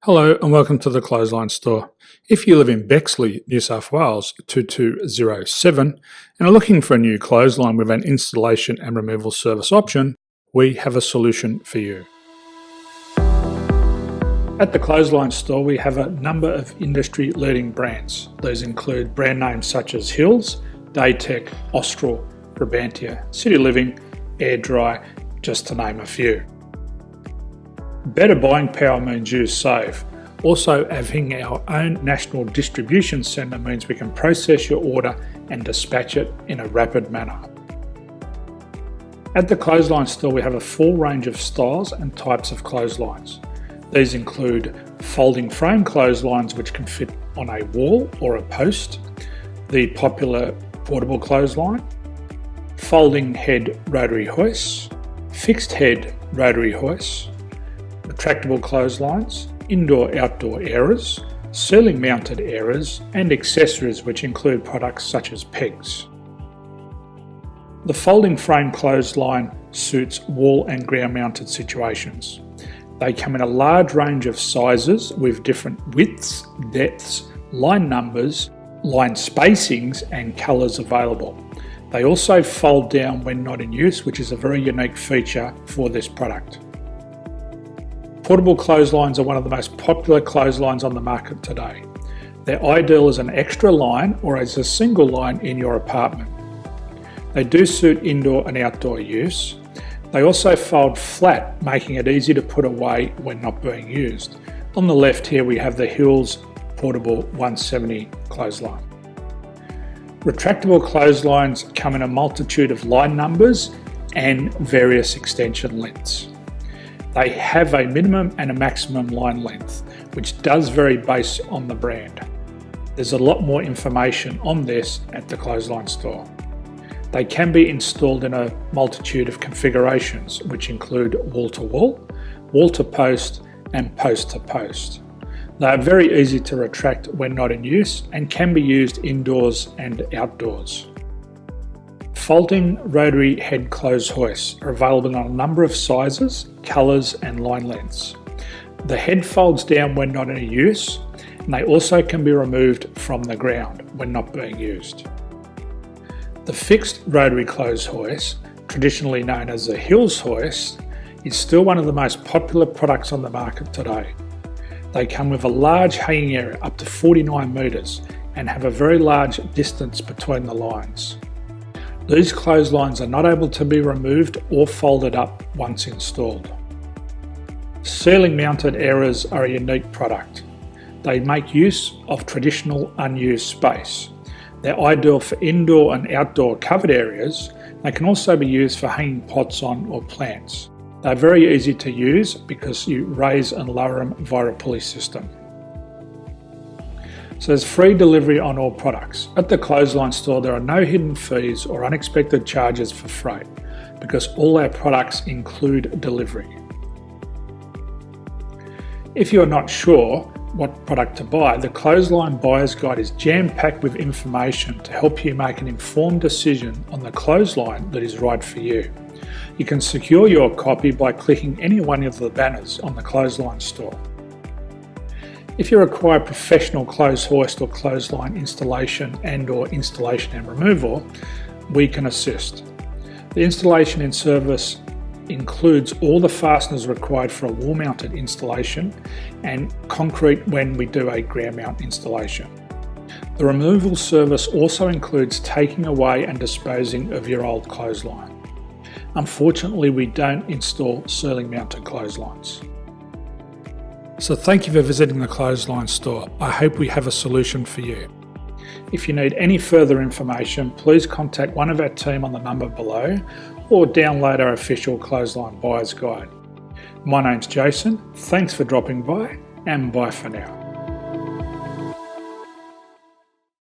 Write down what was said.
Hello and welcome to the Clothesline Store. If you live in Bexley, New South Wales 2207 and are looking for a new clothesline with an installation and removal service option, we have a solution for you. At the Clothesline Store we have a number of industry-leading brands. These include brand names such as Hills, Daytech, Austral, Brabantia, City Living, Air Dry, just to name a few. Better buying power means you save. Also, having our own national distribution centre means we can process your order and dispatch it in a rapid manner. At the Clothesline Store we have a full range of styles and types of clotheslines. These include folding frame clotheslines which can fit on a wall or a post, the popular portable clothesline, folding head rotary hoists, fixed head rotary hoists, retractable clotheslines, indoor-outdoor airers, ceiling mounted airers and accessories which include products such as pegs. The folding frame clothesline suits wall and ground mounted situations. They come in a large range of sizes with different widths, depths, line numbers, line spacings and colours available. They also fold down when not in use, which is a very unique feature for this product. Portable clotheslines are one of the most popular clotheslines on the market today. They're ideal as an extra line or as a single line in your apartment. They do suit indoor and outdoor use. They also fold flat, making it easy to put away when not being used. On the left here we have the Hills Portable 170 clothesline. Retractable clotheslines come in a multitude of line numbers and various extension lengths. They have a minimum and a maximum line length, which does vary based on the brand. There's a lot more information on this at the Clothesline Store. They can be installed in a multitude of configurations, which include wall-to-wall, wall-to-post and post-to-post. They are very easy to retract when not in use and can be used indoors and outdoors. Folding rotary head clothes hoists are available in a number of sizes, colours and line lengths. The head folds down when not in use and they also can be removed from the ground when not being used. The fixed rotary clothes hoist, traditionally known as the Hills hoist, is still one of the most popular products on the market today. They come with a large hanging area up to 49 metres and have a very large distance between the lines. These clotheslines are not able to be removed or folded up once installed. Ceiling mounted airers are a unique product. They make use of traditional unused space. They're ideal for indoor and outdoor covered areas. They can also be used for hanging pots on or plants. They're very easy to use because you raise and lower them via a pulley system. So there's free delivery on all products. At the Clothesline Store there are no hidden fees or unexpected charges for freight because all our products include delivery. If you're not sure what product to buy, the Clothesline Buyer's Guide is jam-packed with information to help you make an informed decision on the clothesline that is right for you. You can secure your copy by clicking any one of the banners on the Clothesline Store. If you require professional clothes hoist or clothesline installation and/or installation and removal, we can assist. The installation and service includes all the fasteners required for a wall-mounted installation and concrete when we do a ground mount installation. The removal service also includes taking away and disposing of your old clothesline. Unfortunately, we don't install ceiling mounted clotheslines. So thank you for visiting the Clothesline Store. I hope we have a solution for you. If you need any further information, please contact one of our team on the number below or download our official Clothesline Buyer's Guide. My name's Jason, thanks for dropping by and bye for now.